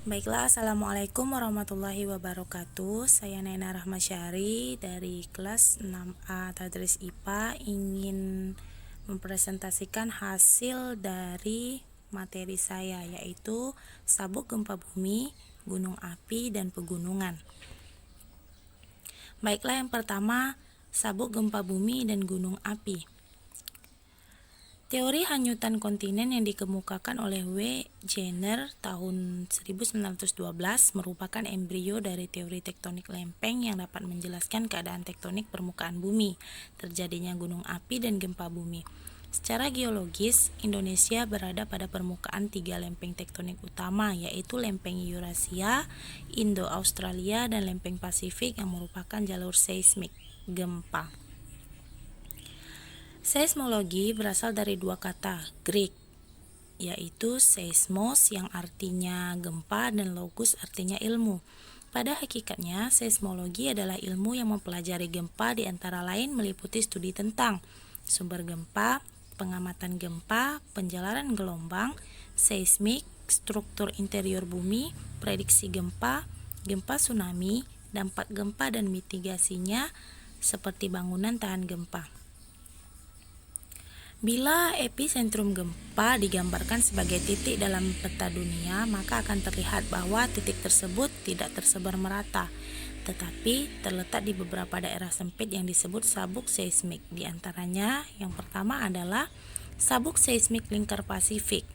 Baiklah, Assalamualaikum warahmatullahi wabarakatuh. Saya Nena Rahmasyari dari kelas 6A Tadris IPA ingin mempresentasikan hasil dari materi saya, yaitu sabuk gempa bumi, gunung api, dan pegunungan. Baiklah, yang pertama, sabuk gempa bumi dan gunung api. Teori hanyutan kontinen yang dikemukakan oleh W. Jenner tahun 1912 merupakan embrio dari teori tektonik lempeng yang dapat menjelaskan keadaan tektonik permukaan bumi, terjadinya gunung api dan gempa bumi. Secara geologis, Indonesia berada pada permukaan 3 lempeng tektonik utama, yaitu lempeng Eurasia, Indo-Australia, dan lempeng Pasifik yang merupakan jalur seismik gempa. Seismologi berasal dari dua kata Greek, yaitu seismos yang artinya gempa dan logos artinya ilmu. Pada hakikatnya, seismologi adalah ilmu yang mempelajari gempa, di antara lain meliputi studi tentang sumber gempa, pengamatan gempa, penjalaran gelombang, seismik, struktur interior bumi, prediksi gempa, gempa tsunami, dampak gempa dan mitigasinya, seperti bangunan tahan gempa. Bila epicentrum gempa digambarkan sebagai titik dalam peta dunia, maka akan terlihat bahwa titik tersebut tidak tersebar merata, tetapi terletak di beberapa daerah sempit yang disebut sabuk seismik. Di antaranya, yang pertama adalah sabuk seismik lingkar Pasifik.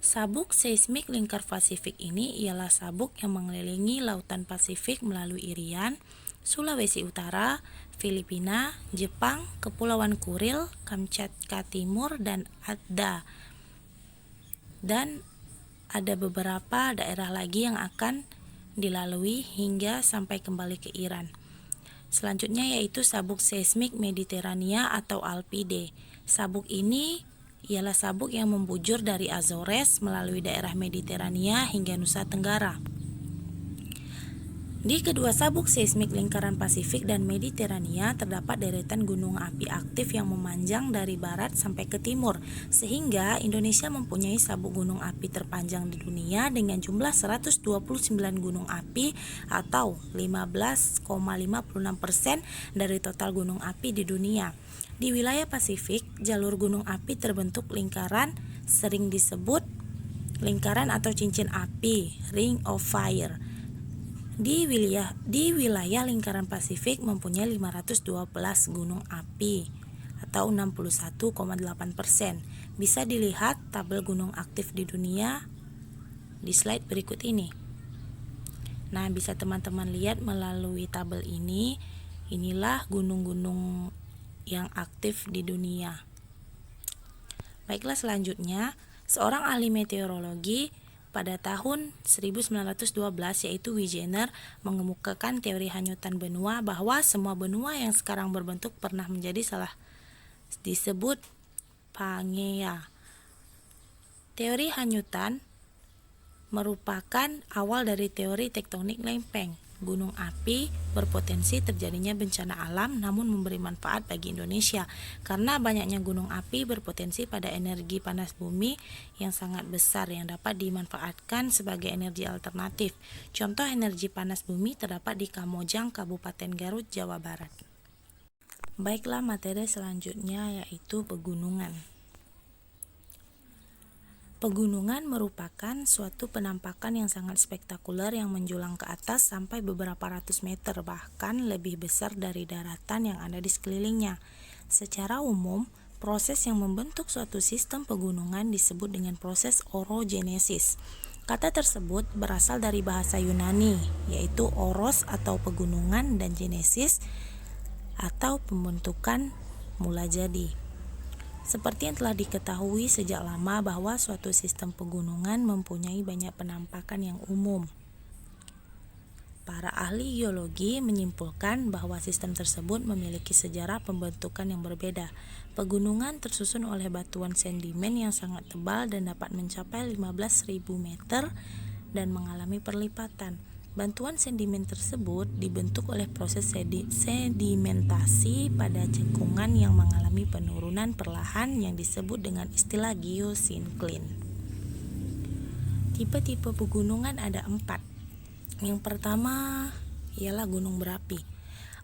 Sabuk seismik lingkar Pasifik ini ialah sabuk yang mengelilingi lautan Pasifik melalui Irian, Sulawesi Utara, Filipina, Jepang, Kepulauan Kuril, Kamchatka Timur, dan Adda. Dan ada beberapa daerah lagi yang akan dilalui hingga sampai kembali ke Iran. Selanjutnya yaitu sabuk seismik Mediterania atau Alpide. Sabuk ini ialah sabuk yang membujur dari Azores melalui daerah Mediterania hingga Nusa Tenggara. Di kedua sabuk seismik lingkaran Pasifik dan Mediterania terdapat deretan gunung api aktif yang memanjang dari barat sampai ke timur, sehingga Indonesia mempunyai sabuk gunung api terpanjang di dunia dengan jumlah 129 gunung api atau 15,56% dari total gunung api di dunia. Di wilayah Pasifik, jalur gunung api terbentuk lingkaran, sering disebut lingkaran atau cincin api, Ring of Fire. Di wilayah lingkaran Pasifik mempunyai 512 gunung api atau 61,8%. Bisa dilihat tabel gunung aktif di dunia di slide berikut ini. Nah, bisa teman-teman lihat melalui tabel ini, inilah gunung-gunung yang aktif di dunia. Baiklah, selanjutnya, seorang ahli meteorologi pada tahun 1912 yaitu W. Jenner mengemukakan teori hanyutan benua, bahwa semua benua yang sekarang berbentuk pernah menjadi disebut Pangea. Teori hanyutan merupakan awal dari teori tektonik lempeng. Gunung api berpotensi terjadinya bencana alam namun memberi manfaat bagi Indonesia karena banyaknya gunung api berpotensi pada energi panas bumi yang sangat besar yang dapat dimanfaatkan sebagai energi alternatif. Contoh energi panas bumi terdapat di Kamojang, Kabupaten Garut, Jawa Barat. Baiklah, materi selanjutnya yaitu pegunungan. Pegunungan merupakan suatu penampakan yang sangat spektakuler yang menjulang ke atas sampai beberapa ratus meter, bahkan lebih besar dari daratan yang ada di sekelilingnya. Secara umum, proses yang membentuk suatu sistem pegunungan disebut dengan proses orogenesis. Kata tersebut berasal dari bahasa Yunani, yaitu oros atau pegunungan dan genesis atau pembentukan mula jadi. Seperti yang telah diketahui sejak lama bahwa suatu sistem pegunungan mempunyai banyak penampakan yang umum. Para ahli geologi menyimpulkan bahwa sistem tersebut memiliki sejarah pembentukan yang berbeda. Pegunungan tersusun oleh batuan sedimen yang sangat tebal dan dapat mencapai 15.000 meter dan mengalami perlipatan. Bantuan sedimen tersebut dibentuk oleh proses sedimentasi pada cekungan yang mengalami penurunan perlahan yang disebut dengan istilah geosinkline. Tipe-tipe pegunungan ada 4. Yang pertama ialah gunung berapi.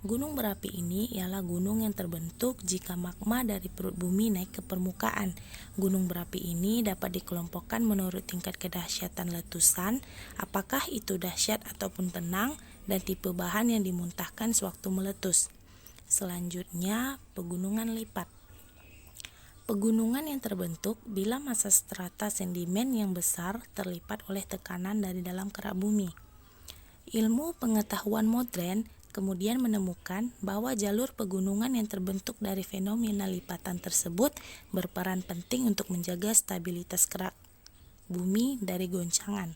Gunung berapi ini ialah gunung yang terbentuk jika magma dari perut bumi naik ke permukaan. Gunung berapi ini dapat dikelompokkan menurut tingkat kedahsyatan letusan, apakah itu dahsyat ataupun tenang, dan tipe bahan yang dimuntahkan sewaktu meletus. Selanjutnya, pegunungan lipat. Pegunungan yang terbentuk bila massa strata sedimen yang besar terlipat oleh tekanan dari dalam kerak bumi. Ilmu pengetahuan modern kemudian menemukan bahwa jalur pegunungan yang terbentuk dari fenomena lipatan tersebut berperan penting untuk menjaga stabilitas kerak bumi dari goncangan.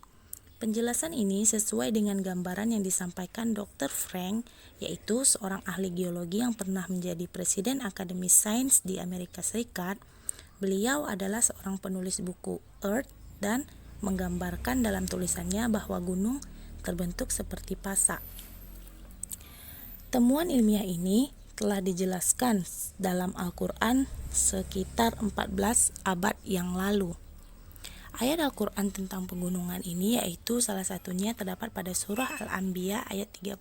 Penjelasan ini sesuai dengan gambaran yang disampaikan Dr. Frank, yaitu seorang ahli geologi yang pernah menjadi Presiden Akademi Sains di Amerika Serikat. Beliau adalah seorang penulis buku Earth dan menggambarkan dalam tulisannya bahwa gunung terbentuk seperti pasak. Temuan ilmiah ini telah dijelaskan dalam Al-Quran sekitar 14 abad yang lalu. Ayat Al-Quran tentang pegunungan ini yaitu salah satunya terdapat pada surah Al-Anbiya ayat 31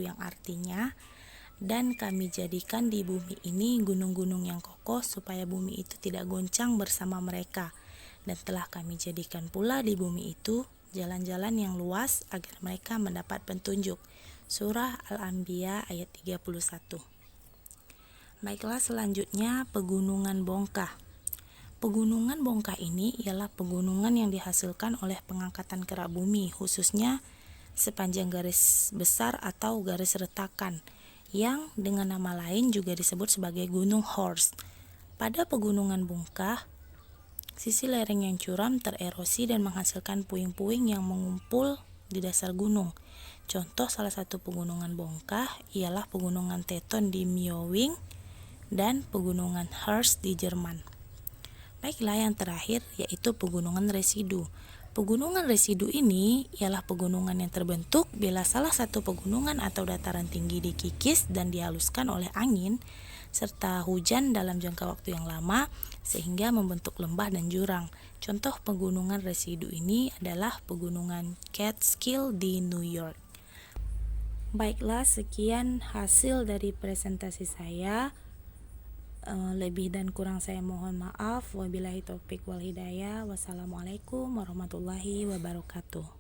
yang artinya, dan kami jadikan di bumi ini gunung-gunung yang kokoh supaya bumi itu tidak goncang bersama mereka, dan telah kami jadikan pula di bumi itu jalan-jalan yang luas agar mereka mendapat petunjuk. Surah Al-Anbiya ayat 31. Baiklah, selanjutnya pegunungan bongkah. Pegunungan bongkah ini ialah pegunungan yang dihasilkan oleh pengangkatan kerak bumi, khususnya sepanjang garis besar atau garis retakan, yang dengan nama lain juga disebut sebagai gunung Horst. Pada pegunungan bongkah, sisi lereng yang curam tererosi dan menghasilkan puing-puing yang mengumpul di dasar gunung. Contoh salah satu pegunungan bongkah ialah pegunungan Teton di Myoing dan pegunungan Harz di Jerman. Baiklah, yang terakhir yaitu pegunungan residu. Pegunungan residu ini ialah pegunungan yang terbentuk bila salah satu pegunungan atau dataran tinggi dikikis dan dihaluskan oleh angin serta hujan dalam jangka waktu yang lama sehingga membentuk lembah dan jurang. Contoh pegunungan residu ini adalah pegunungan Catskill di New York. Baiklah, sekian hasil dari presentasi saya. Lebih dan kurang saya mohon maaf. Wabillahi taufik wal hidayah. Wassalamualaikum warahmatullahi wabarakatuh.